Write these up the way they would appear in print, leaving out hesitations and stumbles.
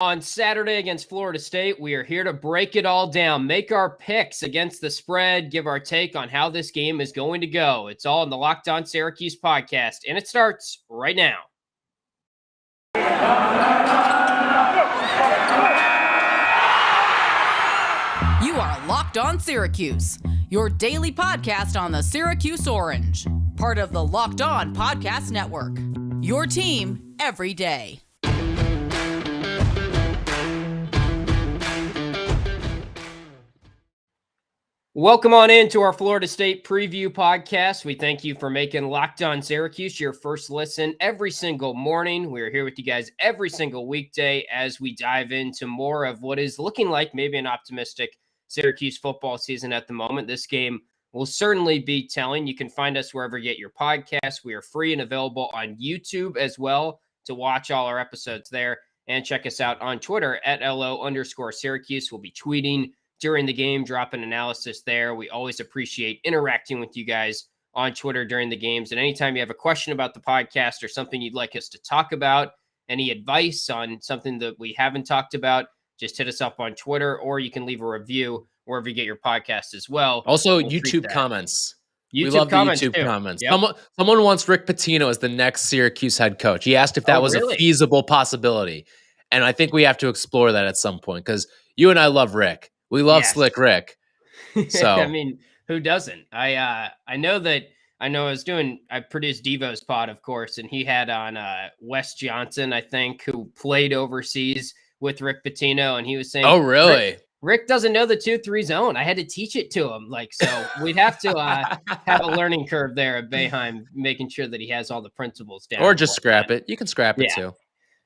On Saturday against Florida State, we are here to break it all down, make our picks against the spread, give our take on how this game is going to go. It's all in the Locked On Syracuse podcast, and it starts right now. You are Locked On Syracuse, your daily podcast on the Syracuse Orange, part of the Locked On Podcast Network, your team every day. Welcome on into our Florida State preview podcast. We thank you for making Locked On Syracuse your first listen every single morning. We're here with you guys every single weekday as we dive into more of what is looking like maybe an optimistic Syracuse football season at the moment. This game will certainly be telling. You can find us wherever you get your podcasts. We are free and available on YouTube as well to watch all our episodes there, and check us out on Twitter at LO_Syracuse. We'll be tweeting during the game, dropping analysis there. We always appreciate interacting with you guys on Twitter during the games. And anytime you have a question about the podcast or something you'd like us to talk about, any advice on something that we haven't talked about, just hit us up on Twitter, or you can leave a review wherever you get your podcast as well. Also, YouTube comments. We love comments the YouTube too. comments. Yep. Someone wants Rick Pitino as the next Syracuse head coach. He asked if that was really? a feasible possibility. And I think we have to explore that at some point, because you and I love Rick. We love Slick Rick. So I mean, who doesn't? I know I produced Devo's pod, of course, and he had on Wes Johnson, I think, who played overseas with Rick Pitino, and he was saying, oh, really? Rick doesn't know the 2-3 zone. I had to teach it to him. So we'd have to have a learning curve there at Boeheim, making sure that he has all the principles down. Or just scrap it. You can scrap it too.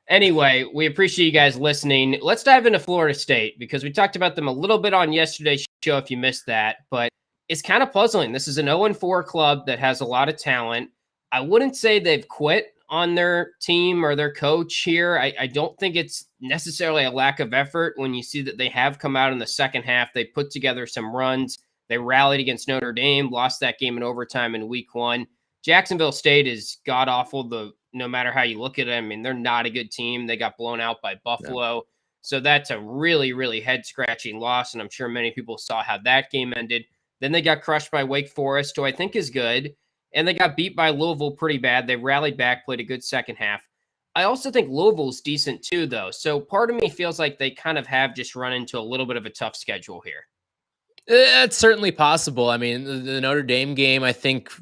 Anyway, we appreciate you guys listening. Let's dive into Florida State, because we talked about them a little bit on yesterday's show if you missed that, but it's kind of puzzling. This is an 0-4 club that has a lot of talent. I wouldn't say they've quit on their team or their coach here. I don't think it's necessarily a lack of effort when you see that they have come out in the second half. They put together some runs. They rallied against Notre Dame, lost that game in overtime in week 1. Jacksonville State is god-awful, no matter how you look at it. I mean, they're not a good team. They got blown out by Buffalo. Yeah. So that's a really, really head-scratching loss, and I'm sure many people saw how that game ended. Then they got crushed by Wake Forest, who I think is good, and they got beat by Louisville pretty bad. They rallied back, played a good second half. I also think Louisville's decent too, though. So part of me feels like they kind of have just run into a little bit of a tough schedule here. It's certainly possible. I mean, the Notre Dame game, I think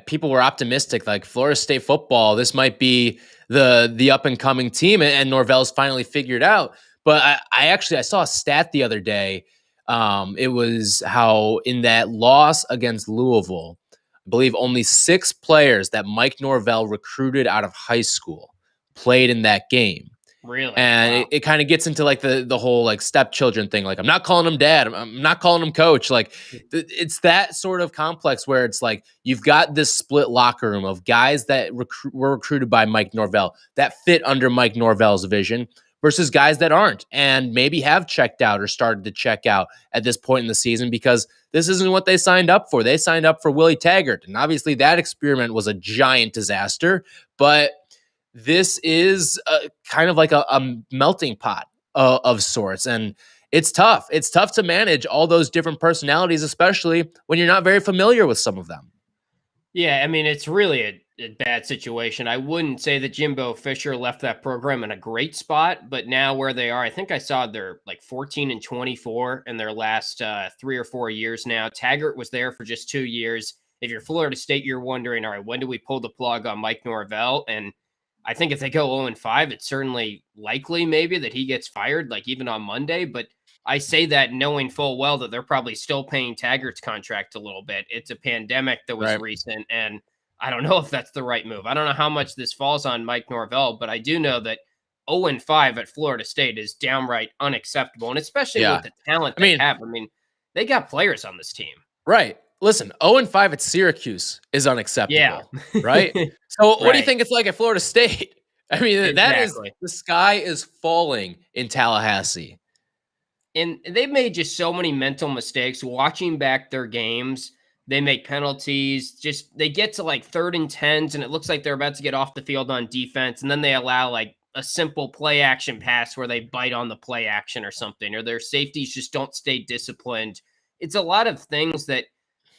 people were optimistic, like Florida State football, this might be the up-and-coming team, and Norvell's finally figured out. But I saw a stat the other day. It was how in that loss against Louisville, I believe only 6 players that Mike Norvell recruited out of high school played in that game. Really? And wow. it kind of gets into like the whole like stepchildren thing. Like, I'm not calling him dad. I'm not calling him coach. Like, it's that sort of complex where it's like you've got this split locker room of guys that were recruited by Mike Norvell that fit under Mike Norvell's vision versus guys that aren't and maybe have checked out or started to check out at this point in the season because this isn't what they signed up for. They signed up for Willie Taggart. And obviously that experiment was a giant disaster, but this is kind of like a melting pot of sorts. And it's tough. It's tough to manage all those different personalities, especially when you're not very familiar with some of them. Yeah, I mean, it's really a bad situation. I wouldn't say that Jimbo Fisher left that program in a great spot, but now where they are, I think I saw they're like 14-24 in their last 3 or 4 years now. Taggart was there for just 2 years. If you're Florida State, you're wondering, all right, when do we pull the plug on Mike Norvell? And I think if they go 0-5, it's certainly likely maybe that he gets fired, like even on Monday. But I say that knowing full well that they're probably still paying Taggart's contract a little bit. It's a pandemic that was recent, and I don't know if that's the right move. I don't know how much this falls on Mike Norvell, but I do know that 0-5 at Florida State is downright unacceptable, and especially with the talent they have. I mean, they got players on this team. Right. Listen, 0-5 at Syracuse is unacceptable, right? So what do you think it's like at Florida State? I mean, that is, the sky is falling in Tallahassee. And they've made just so many mental mistakes. Watching back their games, they make penalties. Just they get to like 3rd and 10s, and it looks like they're about to get off the field on defense, and then they allow like a simple play action pass where they bite on the play action or something, or their safeties just don't stay disciplined. It's a lot of things that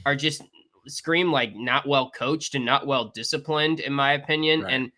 are just scream like not well coached and not well disciplined, in my opinion. Right. And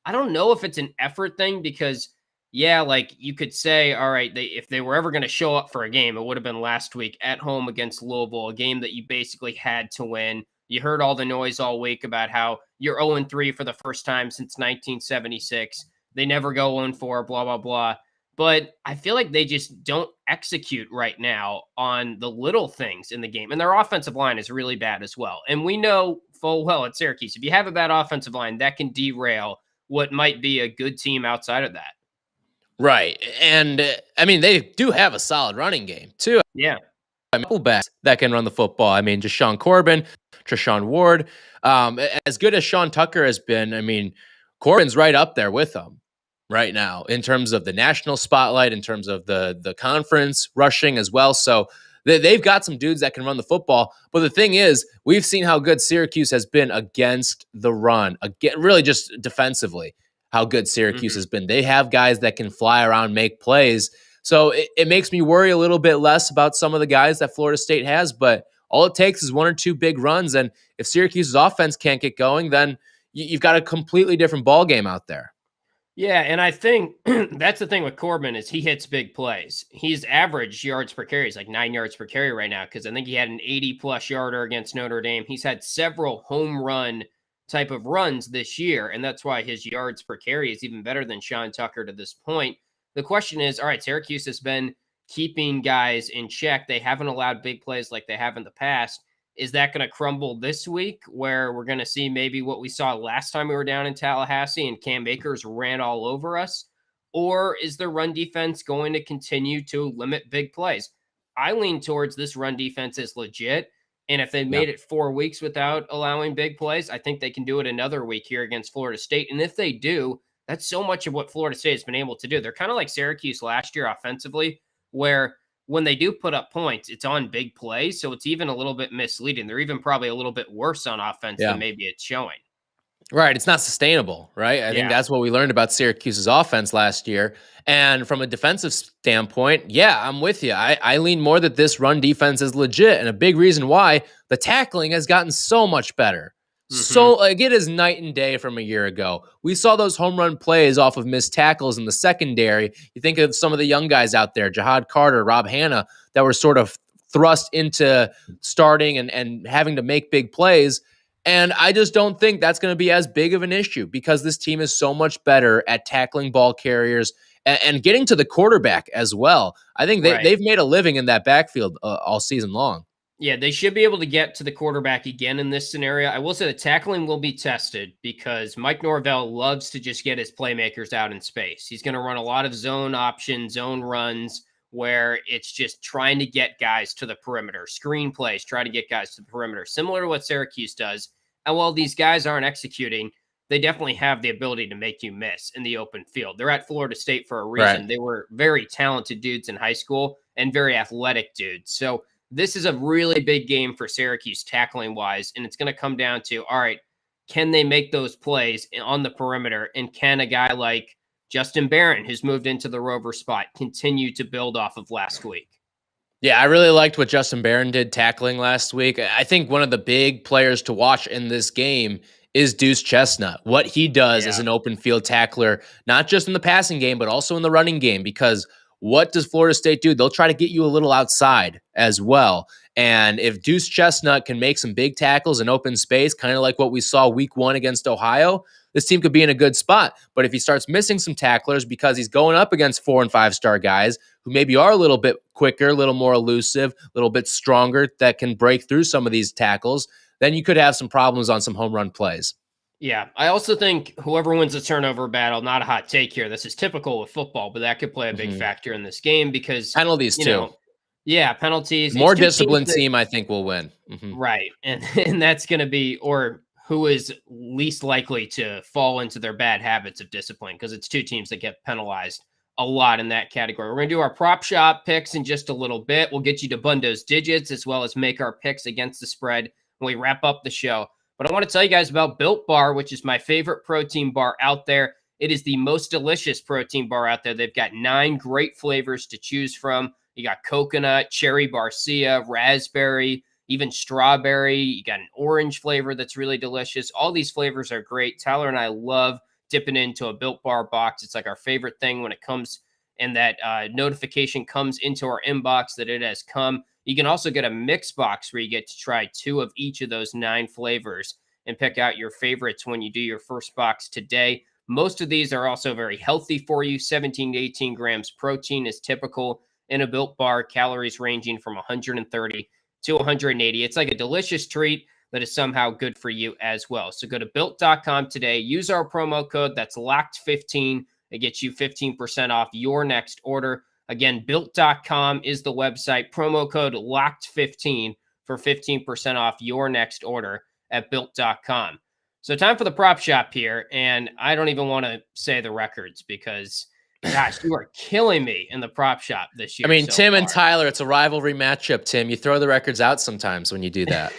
I don't know if it's an effort thing because, yeah, like you could say, all right, if they were ever going to show up for a game, it would have been last week at home against Louisville, a game that you basically had to win. You heard all the noise all week about how you're 0-3 for the first time since 1976. They never go 0-4, blah, blah, blah. But I feel like they just don't execute right now on the little things in the game. And their offensive line is really bad as well. And we know full well at Syracuse, if you have a bad offensive line, that can derail what might be a good team outside of that. Right. And I mean, they do have a solid running game too. Yeah. Couple backs that can run the football. I mean, just Sean Corbin, Treshaun Ward. As good as Sean Tucker has been, I mean, Corbin's right up there with him right now in terms of the national spotlight, in terms of the conference rushing as well. So they've got some dudes that can run the football. But the thing is, we've seen how good Syracuse has been against the run, again, really just defensively, how good Syracuse has been. They have guys that can fly around, make plays. So it makes me worry a little bit less about some of the guys that Florida State has, but all it takes is one or two big runs. And if Syracuse's offense can't get going, then you've got a completely different ball game out there. Yeah, and I think that's the thing with Corbin is he hits big plays. He's average yards per carry. He's like 9 yards per carry right now because I think he had an 80-plus yarder against Notre Dame. He's had several home run type of runs this year, and that's why his yards per carry is even better than Sean Tucker to this point. The question is, all right, Syracuse has been keeping guys in check. They haven't allowed big plays like they have in the past. Is that going to crumble this week where we're going to see maybe what we saw last time we were down in Tallahassee and Cam Akers ran all over us? Or is the run defense going to continue to limit big plays? I lean towards this run defense is legit. And if they made it 4 weeks without allowing big plays, I think they can do it another week here against Florida State. And if they do, that's so much of what Florida State has been able to do. They're kind of like Syracuse last year offensively, where when they do put up points, it's on big plays. So it's even a little bit misleading. They're even probably a little bit worse on offense than maybe it's showing. Right. It's not sustainable, right? I think that's what we learned about Syracuse's offense last year. And from a defensive standpoint, I'm with you. I lean more that this run defense is legit. And a big reason why the tackling has gotten so much better. So like it is night and day from a year ago. We saw those home run plays off of missed tackles in the secondary. You think of some of the young guys out there, Jihad Carter, Rob Hanna, that were sort of thrust into starting and having to make big plays. And I just don't think that's going to be as big of an issue because this team is so much better at tackling ball carriers and getting to the quarterback as well. I think they've made a living in that backfield all season long. Yeah, they should be able to get to the quarterback again in this scenario. I will say the tackling will be tested because Mike Norvell loves to just get his playmakers out in space. He's going to run a lot of zone options, zone runs, where it's just trying to get guys to the perimeter. Screen plays, try to get guys to the perimeter, similar to what Syracuse does. And while these guys aren't executing, they definitely have the ability to make you miss in the open field. They're at Florida State for a reason. Right. They were very talented dudes in high school and very athletic dudes. So this is a really big game for Syracuse tackling wise, and it's going to come down to, all right, can they make those plays on the perimeter? And can a guy like Justin Barron, who's moved into the rover spot, continue to build off of last week? Yeah, I really liked what Justin Barron did tackling last week. I think one of the big players to watch in this game is Deuce Chestnut. What he does as an open field tackler, not just in the passing game, but also in the running game, because what does Florida State do? They'll try to get you a little outside as well. And if Deuce Chestnut can make some big tackles in open space, kind of like what we saw week 1 against Ohio, this team could be in a good spot. But if he starts missing some tacklers because he's going up against 4- and 5-star guys who maybe are a little bit quicker, a little more elusive, a little bit stronger that can break through some of these tackles, then you could have some problems on some home run plays. Yeah, I also think whoever wins the turnover battle, not a hot take here, this is typical with football, but that could play a big factor in this game because penalties too. Penalties. More disciplined team, I think, will win. Right. And that's going to be, or who is least likely to fall into their bad habits of discipline, because it's two teams that get penalized a lot in that category. We're going to do our prop shop picks in just a little bit. We'll get you Dabundo's digits as well as make our picks against the spread when we wrap up the show. But I want to tell you guys about Built Bar, which is my favorite protein bar out there. It is the most delicious protein bar out there. They've got 9 great flavors to choose from. You got coconut, cherry barcia, raspberry, even strawberry. You got an orange flavor that's really delicious. All these flavors are great. Tyler and I love dipping into a Built Bar box. It's like our favorite thing when it comes, and that notification comes into our inbox that it has come. You can also get a mix box where you get to try 2 of each of those 9 flavors and pick out your favorites when you do your first box today. Most of these are also very healthy for you. 17 to 18 grams protein is typical in a Built Bar, calories ranging from 130 to 180. It's like a delicious treat that is somehow good for you as well. So go to built.com today. Use our promo code that's locked15. It gets you 15% off your next order. Again, built.com is the website. Promo code locked15 for 15% off your next order at built.com. So time for the prop shop here. And I don't even want to say the records because, gosh, you are killing me in the prop shop this year. I mean, so Tim far. and Tyler, it's a rivalry matchup, Tim. You throw the records out sometimes when you do that.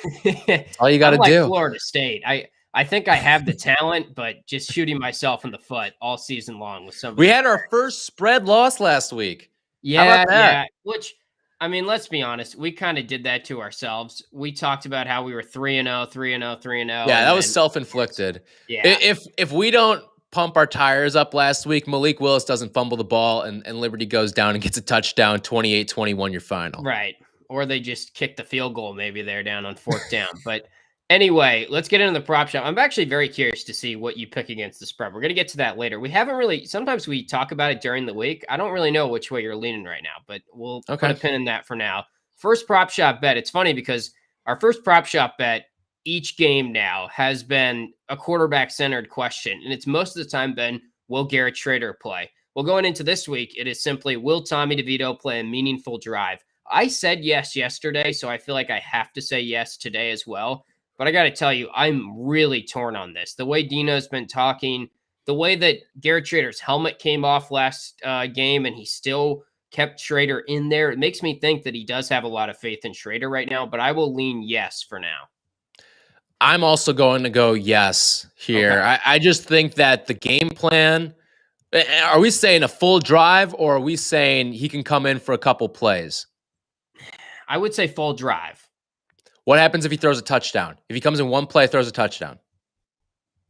That's all you got to do. Florida State. I think I have the talent, but just shooting myself in the foot all season long with some. We had our first spread loss last week. Yeah, how about that? yeah. Which, I mean, let's be honest. We kind of did that to ourselves. We talked about how we were 3-0, 3-0, 3-0. Yeah, that was self-inflicted. Yeah. If we don't pump our tires up last week, Malik Willis doesn't fumble the ball and Liberty goes down and gets a touchdown, 28-21 your final. Right. Or they just kick the field goal maybe they're down on 4th down. But anyway, let's get into the prop shop. I'm actually very curious to see what you pick against the spread. We're going to get to that later. We haven't really, sometimes we talk about it during the week. I don't really know which way you're leaning right now, but we'll put a pin in that for now. First prop shop bet. It's funny because our first prop shop bet each game now has been a quarterback centered question. And it's most of the time been, will Garrett Schrader play? Well, going into this week, it is simply, will Tommy DeVito play a meaningful drive? I said yes yesterday, so I feel like I have to say yes today as well. But I got to tell you, I'm really torn on this. The way Dino's been talking, the way that Garrett Schrader's helmet came off last game and he still kept Schrader in there, it makes me think that he does have a lot of faith in Schrader right now, but I will lean yes for now. I'm also going to go yes here. Okay. I just think that the game plan, are we saying a full drive or are we saying he can come in for a couple plays? I would say full drive. What happens if he throws a touchdown? If he comes in one play, throws a touchdown?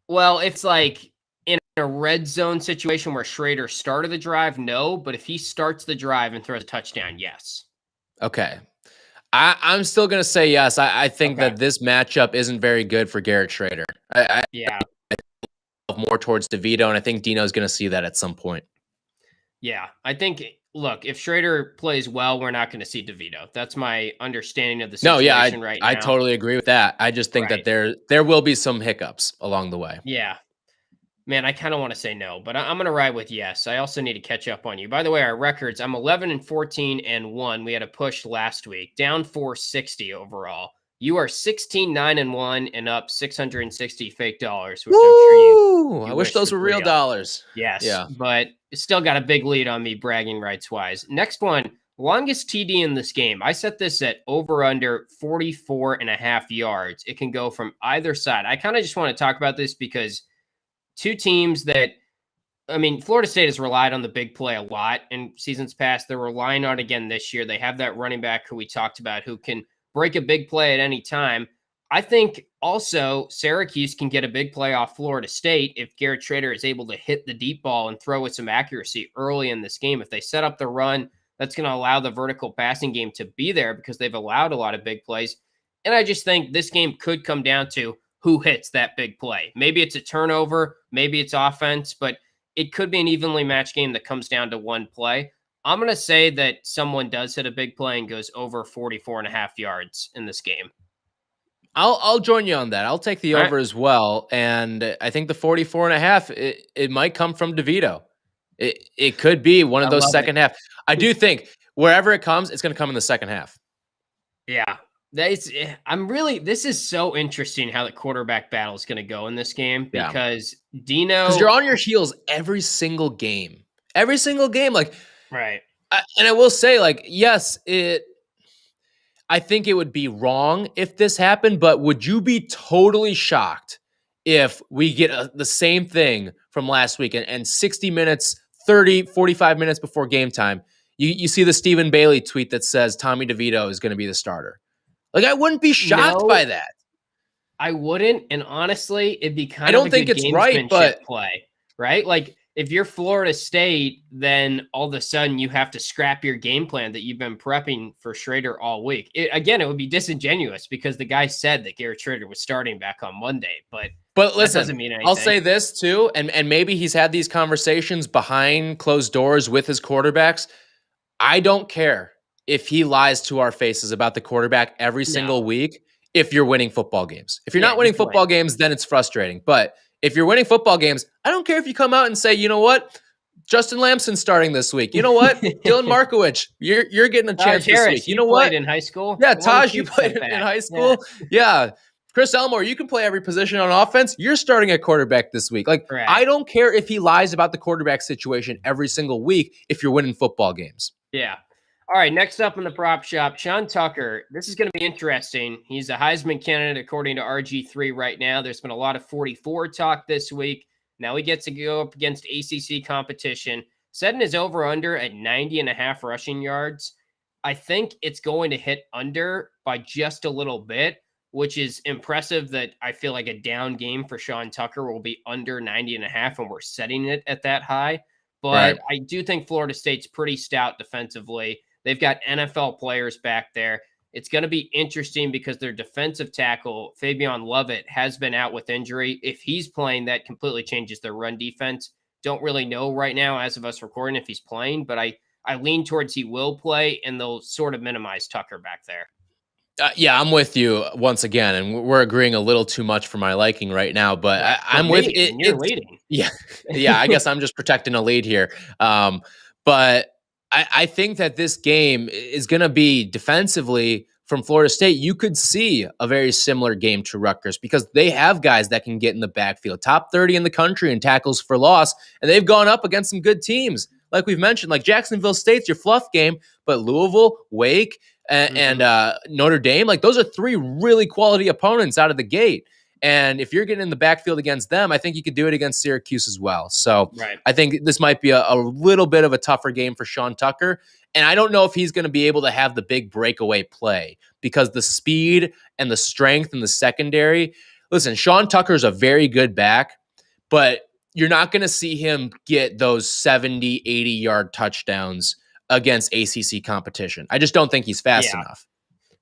Well, it's like in a red zone situation where Schrader started the drive, no. But if he starts the drive and throws a touchdown, yes. Okay. I'm still going to say yes. I think that this matchup isn't very good for Garrett Schrader. I more towards DeVito, and I think Dino's going to see that at some point. Yeah, I think, look, if Schrader plays well, we're not going to see DeVito. That's my understanding of the situation right now. I totally agree with that. I just think that there will be some hiccups along the way. Yeah. Man, I kind of want to say no, but I'm going to ride with yes. I also need to catch up on you. By the way, our records, I'm 11-14-1. We had a push last week, down 460 overall. You are 16-9-1 and up 660 fake dollars, which I'm sure you I wish those were real dollars. Yes, yeah. But it's still got a big lead on me bragging rights wise. Next one, longest TD in this game. I set this at over under 44.5 yards. It can go from either side. I kind of just want to talk about this because two teams that, I mean, Florida State has relied on the big play a lot in seasons past. They're relying on it again this year. They have that running back who we talked about who can break a big play at any time. I think also Syracuse can get a big play off Florida State if Garrett Schrader is able to hit the deep ball and throw with some accuracy early in this game. If they set up the run, that's going to allow the vertical passing game to be there because they've allowed a lot of big plays. And I just think this game could come down to who hits that big play. Maybe it's a turnover, maybe it's offense, but it could be an evenly matched game that comes down to one play. I'm going to say that someone does hit a big play and goes over 44.5 yards in this game. I'll join you on that. I'll take the over as well. And I think the 44.5, it might come from DeVito. It could be one of those second half. I do think wherever it comes, it's going to come in the second half. Yeah. This is so interesting how the quarterback battle is going to go in this game because Dino. Because you're on your heels every single game. Every single game. Like, right. And I will say, like, yes, I think it would be wrong if this happened, but would you be totally shocked if we get the same thing from last week and 60 minutes, 30, 45 minutes before game time, you see the Stephen Bailey tweet that says Tommy DeVito is going to be the starter. Like, I wouldn't be shocked by that. I wouldn't. And honestly, it'd be kind I don't think it's right, but play, right? Like, if you're Florida State, then all of a sudden you have to scrap your game plan that you've been prepping for Schrader all week. Again, it would be disingenuous because the guy said that Garrett Schrader was starting back on Monday, but listen, doesn't mean anything. I'll say this too, and maybe he's had these conversations behind closed doors with his quarterbacks. I don't care if he lies to our faces about the quarterback every single week if you're winning football games. If you're not winning football games, then it's frustrating. But if you're winning football games, I don't care if you come out and say, you know what, Justin Lamson's starting this week. You know what, Dylan Markowitz, you're getting a chance this week. You know what? In high school, yeah, Taj, you played in high school, yeah. Chris Elmore, you can play every position on offense. You're starting at quarterback this week. Like, right. I don't care if he lies about the quarterback situation every single week if you're winning football games. Yeah. All right, next up in the prop shop, Sean Tucker. This is going to be interesting. He's a Heisman candidate according to RG3 right now. There's been a lot of 44 talk this week. Now he gets to go up against ACC competition, setting his over-under at 90.5 rushing yards. I think it's going to hit under by just a little bit, which is impressive that I feel like a down game for Sean Tucker will be under 90.5, and we're setting it at that high. But I do think Florida State's pretty stout defensively. They've got NFL players back there. It's going to be interesting because their defensive tackle, Fabian Lovett, has been out with injury. If he's playing, that completely changes their run defense. Don't really know right now as of us recording if he's playing, but I lean towards he will play, and they'll sort of minimize Tucker back there. Yeah, I'm with you once again, and we're agreeing a little too much for my liking right now, but I'm with it. You're leading. Yeah. I guess I'm just protecting a lead here. But I think that this game is going to be defensively from Florida State. You could see a very similar game to Rutgers because they have guys that can get in the backfield, top 30 in the country in tackles for loss, and they've gone up against some good teams. Like we've mentioned, like Jacksonville State's your fluff game, but Louisville, Wake, and Notre Dame, like those are three really quality opponents out of the gate. And if you're getting in the backfield against them, I think you could do it against Syracuse as well. So I think this might be a little bit of a tougher game for Sean Tucker. And I don't know if he's going to be able to have the big breakaway play because the speed and the strength in the secondary. Listen, Sean Tucker's a very good back, but you're not going to see him get those 70, 80-yard touchdowns against ACC competition. I just don't think he's fast enough.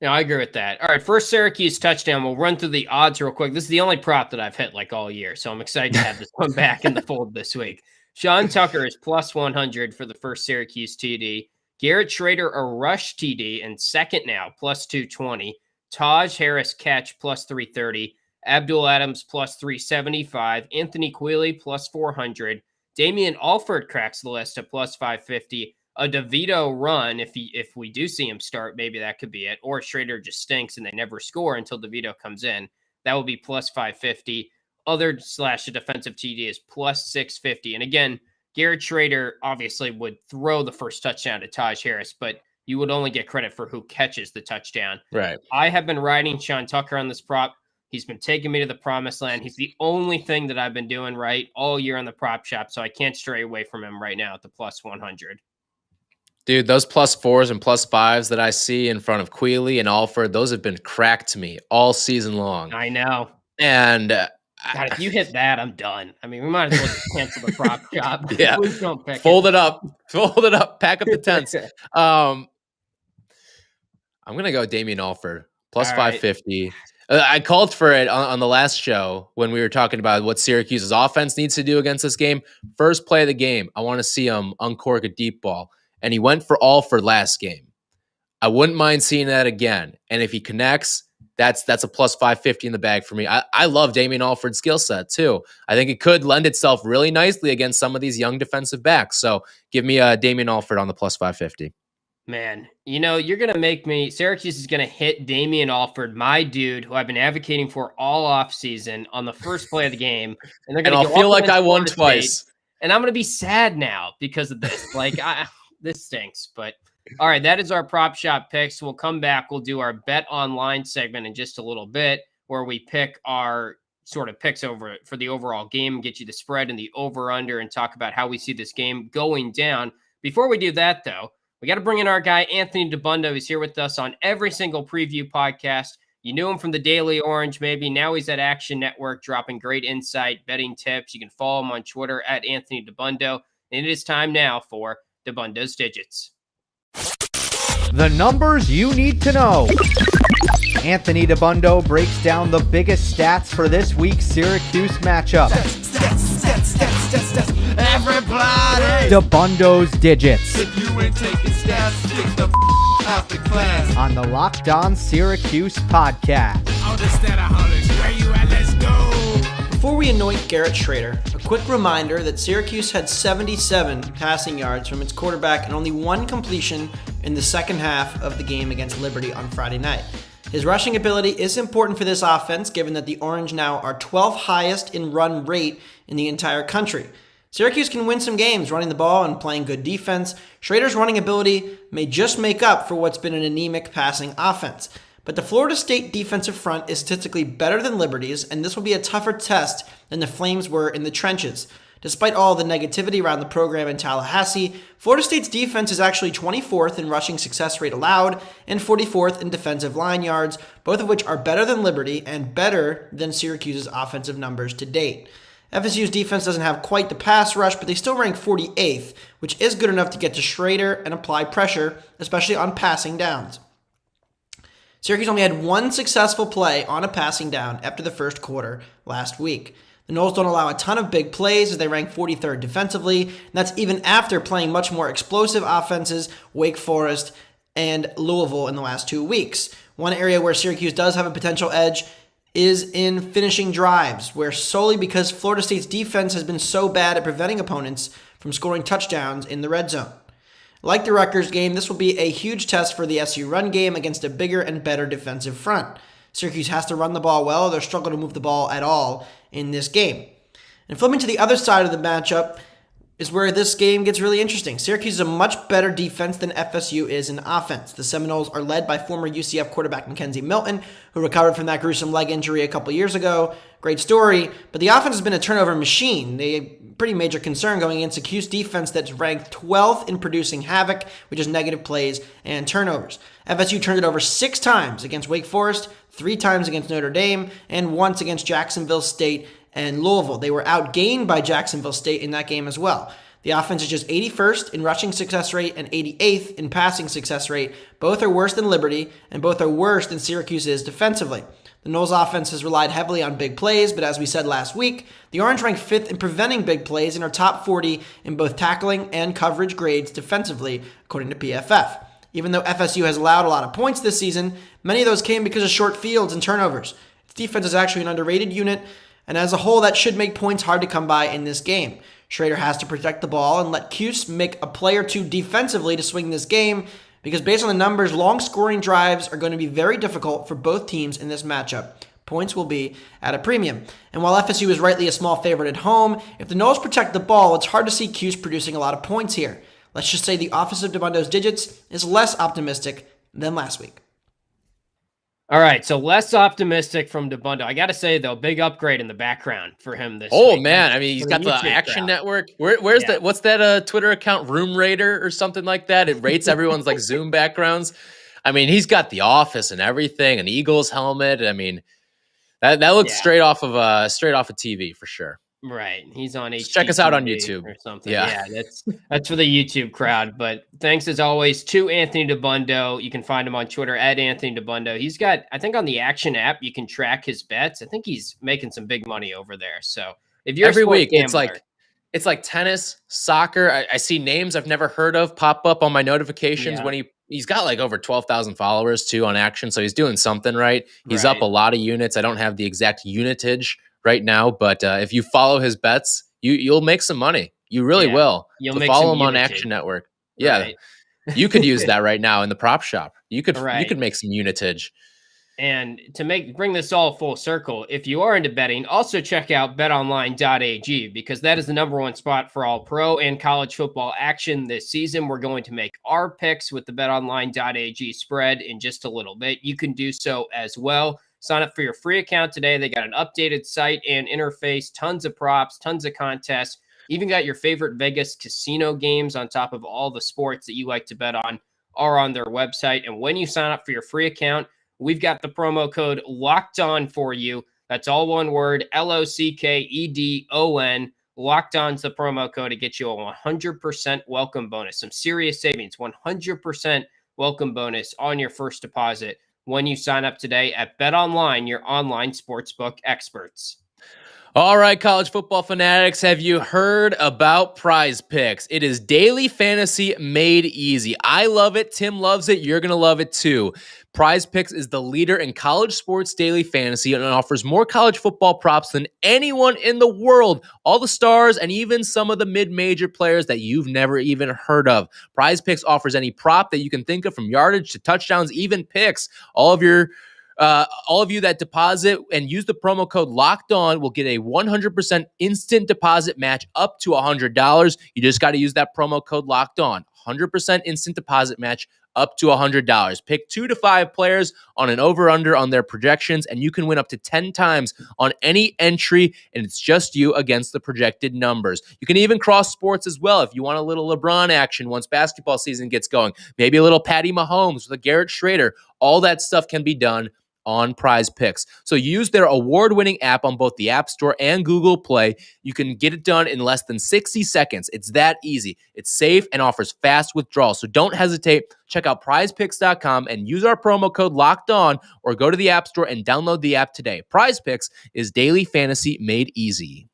No, I agree with that. All right, first Syracuse touchdown. We'll run through the odds real quick. This is the only prop that I've hit like all year, so I'm excited to have this one back in the fold this week. Sean Tucker is plus 100 for the first Syracuse TD. Garrett Schrader, a rush TD, and second now, plus 220. Taj Harris catch, plus 330. Abdul Adams, plus 375. Anthony Quealy, plus 400. Damian Alford cracks the list at plus 550. A DeVito run, if we do see him start, maybe that could be it. Or Schrader just stinks and they never score until DeVito comes in. That would be plus 550. Other / defensive TD is plus 650. And again, Garrett Schrader obviously would throw the first touchdown to Taj Harris, but you would only get credit for who catches the touchdown. Right. I have been riding Sean Tucker on this prop. He's been taking me to the promised land. He's the only thing that I've been doing right all year on the prop shop, so I can't stray away from him right now at the plus 100. Dude, those plus 4s and plus 5s that I see in front of Quealy and Alford, those have been cracked to me all season long. I know. And God, if you hit that, I'm done. I mean, we might as well just cancel the prop shop. Yeah. Please don't pick Fold it up. Pack up the tents. I'm going to go Damian Alford, plus 550. I called for it on the last show when we were talking about what Syracuse's offense needs to do against this game. First play of the game, I want to see him uncork a deep ball. And he went for Alford last game. I wouldn't mind seeing that again. And if he connects, that's a plus 550 in the bag for me. I love Damian Alford's skill set too. I think it could lend itself really nicely against some of these young defensive backs. So give me Damian Alford on the plus 550. Man, you're going to make me – Syracuse is going to hit Damian Alford, my dude, who I've been advocating for all offseason on the first play of the game. And they're going to I'll feel like I won twice. And I'm going to be sad now because of this. This stinks. But, all right, that is our prop shop picks. We'll come back. We'll do our Bet Online segment in just a little bit where we pick our sort of picks over for the overall game, get you the spread and the over-under, and talk about how we see this game going down. Before we do that, though, we got to bring in our guy, Anthony Dabbundo. He's here with us on every single preview podcast. You knew him from the Daily Orange, maybe. Now he's at Action Network, dropping great insight, betting tips. You can follow him on Twitter at Anthony Dabbundo. And it is time now for Dabundo's Digits. The numbers you need to know. Anthony Dabbundo breaks down the biggest stats for this week's Syracuse matchup. Everybody! Dabundo's Digits. If you ain't taking stats, get the out the class. On the Locked On Syracuse Podcast. On the Stataholics, where you at? Let's go! Before we anoint Garrett Schrader, a quick reminder that Syracuse had 77 passing yards from its quarterback and only one completion in the second half of the game against Liberty on Friday night. His rushing ability is important for this offense, given that the Orange now are 12th highest in run rate in the entire country. Syracuse can win some games running the ball and playing good defense. Schrader's running ability may just make up for what's been an anemic passing offense. But the Florida State defensive front is statistically better than Liberty's, and this will be a tougher test than the Flames were in the trenches. Despite all the negativity around the program in Tallahassee, Florida State's defense is actually 24th in rushing success rate allowed and 44th in defensive line yards, both of which are better than Liberty and better than Syracuse's offensive numbers to date. FSU's defense doesn't have quite the pass rush, but they still rank 48th, which is good enough to get to Schrader and apply pressure, especially on passing downs. Syracuse only had one successful play on a passing down after the first quarter last week. The Noles don't allow a ton of big plays as they rank 43rd defensively, and that's even after playing much more explosive offenses, Wake Forest and Louisville in the last 2 weeks. One area where Syracuse does have a potential edge is in finishing drives, where solely because Florida State's defense has been so bad at preventing opponents from scoring touchdowns in the red zone. Like the Rutgers game, this will be a huge test for the SU run game against a bigger and better defensive front. Syracuse has to run the ball well, or they'll struggle to move the ball at all in this game. And flipping to the other side of the matchup is where this game gets really interesting. Syracuse is a much better defense than FSU is in offense. The Seminoles are led by former UCF quarterback Mackenzie Milton, who recovered from that gruesome leg injury a couple years ago. Great story, but the offense has been a turnover machine. A pretty major concern going against a Cuse defense that's ranked 12th in producing havoc, which is negative plays and turnovers. FSU turned it over 6 times against Wake Forest, 3 times against Notre Dame, and once against Jacksonville State and Louisville. They were outgained by Jacksonville State in that game as well. The offense is just 81st in rushing success rate and 88th in passing success rate. Both are worse than Liberty, and both are worse than Syracuse is defensively. The Noles offense has relied heavily on big plays, but as we said last week, the Orange rank 5th in preventing big plays and are top 40 in both tackling and coverage grades defensively, according to PFF. Even though FSU has allowed a lot of points this season, many of those came because of short fields and turnovers. Its defense is actually an underrated unit, and as a whole, that should make points hard to come by in this game. Schrader has to protect the ball and let Cuse make a play or two defensively to swing this game, because based on the numbers, long scoring drives are going to be very difficult for both teams in this matchup. Points will be at a premium. And while FSU is rightly a small favorite at home, if the Noles protect the ball, it's hard to see Cuse producing a lot of points here. Let's just say the Office of Dabundo's Digits is less optimistic than last week. All right, so less optimistic from Dabbundo. I got to say, though, big upgrade in the background for him this week. Man, I mean, he's got the Action Network. Where's that? What's that Twitter account, Room Raider or something like that? It rates everyone's like Zoom backgrounds. I mean, he's got The Office and everything, an Eagles helmet. I mean, that looks straight off of TV for sure. Right. He's on HGTV. Check us out on YouTube or something. Yeah, that's for the YouTube crowd. But thanks as always to Anthony Dabbundo. You can find him on Twitter at Anthony Dabbundo. He's got, I think on the Action app, you can track his bets. I think he's making some big money over there. So if you're every week, gambler, it's like tennis, soccer. I see names I've never heard of pop up on my notifications when he's got like over 12,000 followers too on Action. So he's doing something right. He's up a lot of units. I don't have the exact unitage right now, but if you follow his bets, you'll make some money. You really will. You'll follow him on Action Network. Yeah, right. You could use that right now in the prop shop. You could make some unitage. And to bring this all full circle, if you are into betting, also check out BetOnline.ag, because that is the #1 spot for all pro and college football action this season. We're going to make our picks with the BetOnline.ag spread in just a little bit. You can do so as well. Sign up for your free account today. They got an updated site and interface, tons of props, tons of contests. Even got your favorite Vegas casino games on top of all the sports that you like to bet on are on their website. And when you sign up for your free account, we've got the promo code Locked On for you. That's all one word, LOCKEDON. Locked On's the promo code to get you a 100% welcome bonus. Some serious savings, 100% welcome bonus on your first deposit when you sign up today at BetOnline, your online sportsbook experts. All right, college football fanatics, have you heard about Prize Picks? It is daily fantasy made easy. I love it. Tim loves it. You're going to love it too. Prize Picks is the leader in college sports daily fantasy and offers more college football props than anyone in the world. All the stars and even some of the mid-major players that you've never even heard of. Prize Picks offers any prop that you can think of, from yardage to touchdowns, even picks. All of you that deposit and use the promo code Locked On will get a 100% instant deposit match up to $100. You just got to use that promo code Locked On. 100% instant deposit match up to $100. Pick 2 to 5 players on an over-under on their projections, and you can win up to 10 times on any entry, and it's just you against the projected numbers. You can even cross sports as well if you want a little LeBron action once basketball season gets going. Maybe a little Patty Mahomes with a Garrett Schrader. All that stuff can be done on Prize Picks. So use their award-winning app on both the App Store and Google Play. You can get it done in less than 60 seconds. It's that easy. It's safe and offers fast withdrawals. So don't hesitate. Check out prizepicks.com and use our promo code Locked On, or go to the App Store and download the app today. Prize Picks is daily fantasy made easy.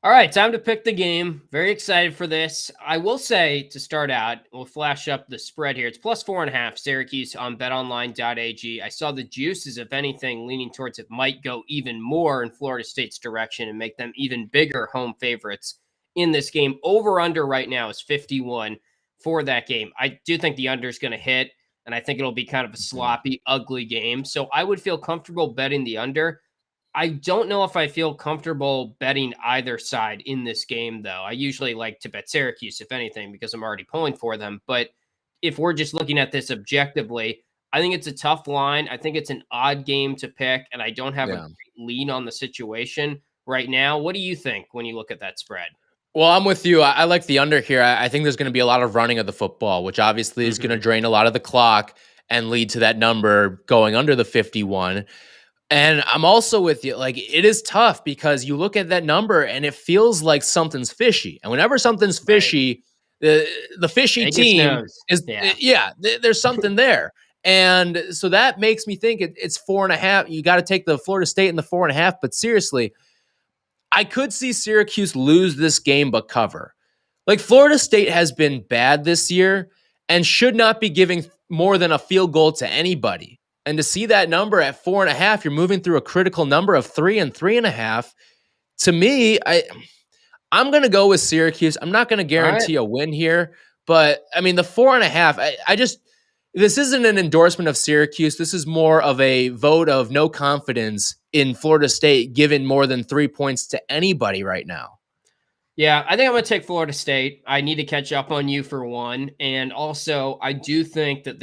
All right, time to pick the game. Very excited for this. I will say, to start out, we'll flash up the spread here. It's +4.5 Syracuse on betonline.ag. I saw the juices, if anything, leaning towards it might go even more in Florida State's direction and make them even bigger home favorites in this game. Over-under right now is 51 for that game. I do think the under is going to hit, and I think it'll be kind of a sloppy, ugly game. So I would feel comfortable betting the under. I don't know if I feel comfortable betting either side in this game, though. I usually like to bet Syracuse, if anything, because I'm already pulling for them. But if we're just looking at this objectively, I think it's a tough line. I think it's an odd game to pick, and I don't have a great lean on the situation right now. What do you think when you look at that spread? Well, I'm with you. I like the under here. I think there's going to be a lot of running of the football, which obviously is going to drain a lot of the clock and lead to that number going under the 51. And I'm also with you. Like, it is tough because you look at that number and it feels like something's fishy. And whenever something's fishy, the fishy team is, there's something there. And so that makes me think it's 4.5. You got to take the Florida State in the 4.5. But seriously, I could see Syracuse lose this game but cover. Like, Florida State has been bad this year and should not be giving more than a field goal to anybody. And to see that number at 4.5, you're moving through a critical number of 3 and 3.5. To me, I'm going to go with Syracuse. I'm not going to guarantee a win here, but I mean, the 4.5, this isn't an endorsement of Syracuse. This is more of a vote of no confidence in Florida State giving more than 3 points to anybody right now. Yeah, I think I'm going to take Florida State. I need to catch up on you for one. And also, I do think that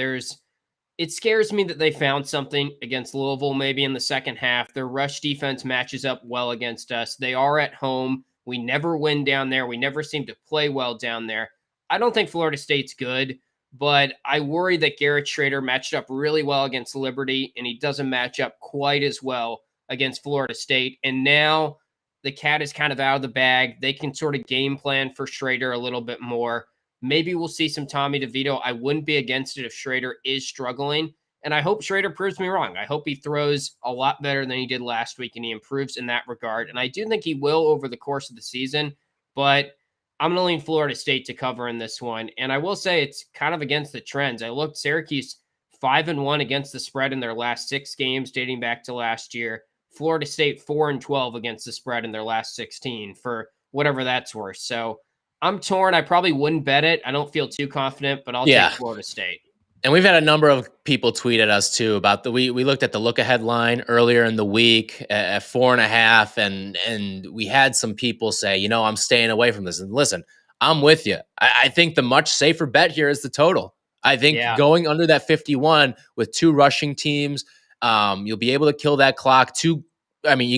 it scares me that they found something against Louisville maybe in the second half. Their rush defense matches up well against us. They are at home. We never win down there. We never seem to play well down there. I don't think Florida State's good, but I worry that Garrett Schrader matched up really well against Liberty, and he doesn't match up quite as well against Florida State. And now the cat is kind of out of the bag. They can sort of game plan for Schrader a little bit more. Maybe we'll see some Tommy DeVito. I wouldn't be against it if Schrader is struggling. And I hope Schrader proves me wrong. I hope he throws a lot better than he did last week and he improves in that regard. And I do think he will over the course of the season. But I'm going to lean Florida State to cover in this one. And I will say it's kind of against the trends. I looked Syracuse 5-1 against the spread in their last 6 games dating back to last year. Florida State 4-12 against the spread in their last 16 for whatever that's worth. So I'm torn. I probably wouldn't bet it. I don't feel too confident, but I'll take Florida State. And we've had a number of people tweet at us too about we looked at the look ahead line earlier in the week at 4.5, and we had some people say, I'm staying away from this. And listen, I'm with you. I think the much safer bet here is the total. I think going under that 51 with 2 rushing teams You'll be able to kill that clock. You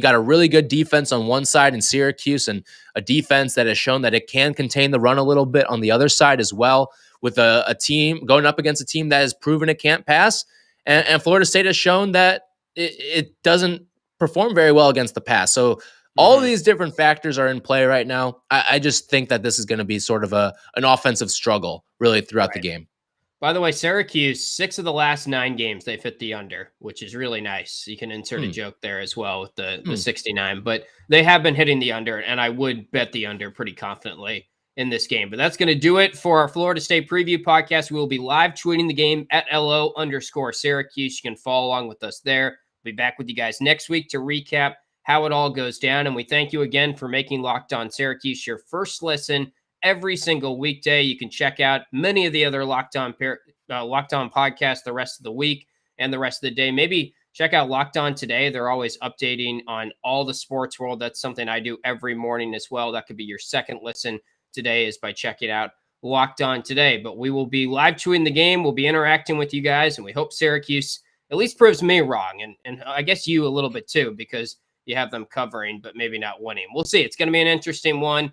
got a really good defense on one side in Syracuse and a defense that has shown that it can contain the run a little bit on the other side as well, with a team going up against a team that has proven it can't pass. And Florida State has shown that it doesn't perform very well against the pass. So all of these different factors are in play right now. I just think that this is going to be sort of an offensive struggle really throughout the game. By the way, Syracuse, 6 of the last 9 games, they've hit the under, which is really nice. You can insert a joke there as well with the 69, but they have been hitting the under, and I would bet the under pretty confidently in this game. But that's going to do it for our Florida State preview podcast. We will be live tweeting the game at LO_Syracuse. You can follow along with us there. We'll be back with you guys next week to recap how it all goes down. And we thank you again for making Locked On Syracuse your first listen every single weekday. You can check out many of the other Locked On podcasts the rest of the week and the rest of the day. Maybe check out Locked On Today. They're always updating on all the sports world. That's something I do every morning as well. That could be your second listen today, is by checking out Locked On Today. But we will be live tweeting the game. We'll be interacting with you guys, and we hope Syracuse at least proves me wrong. And I guess you a little bit too, because you have them covering, but maybe not winning. We'll see. It's going to be an interesting one.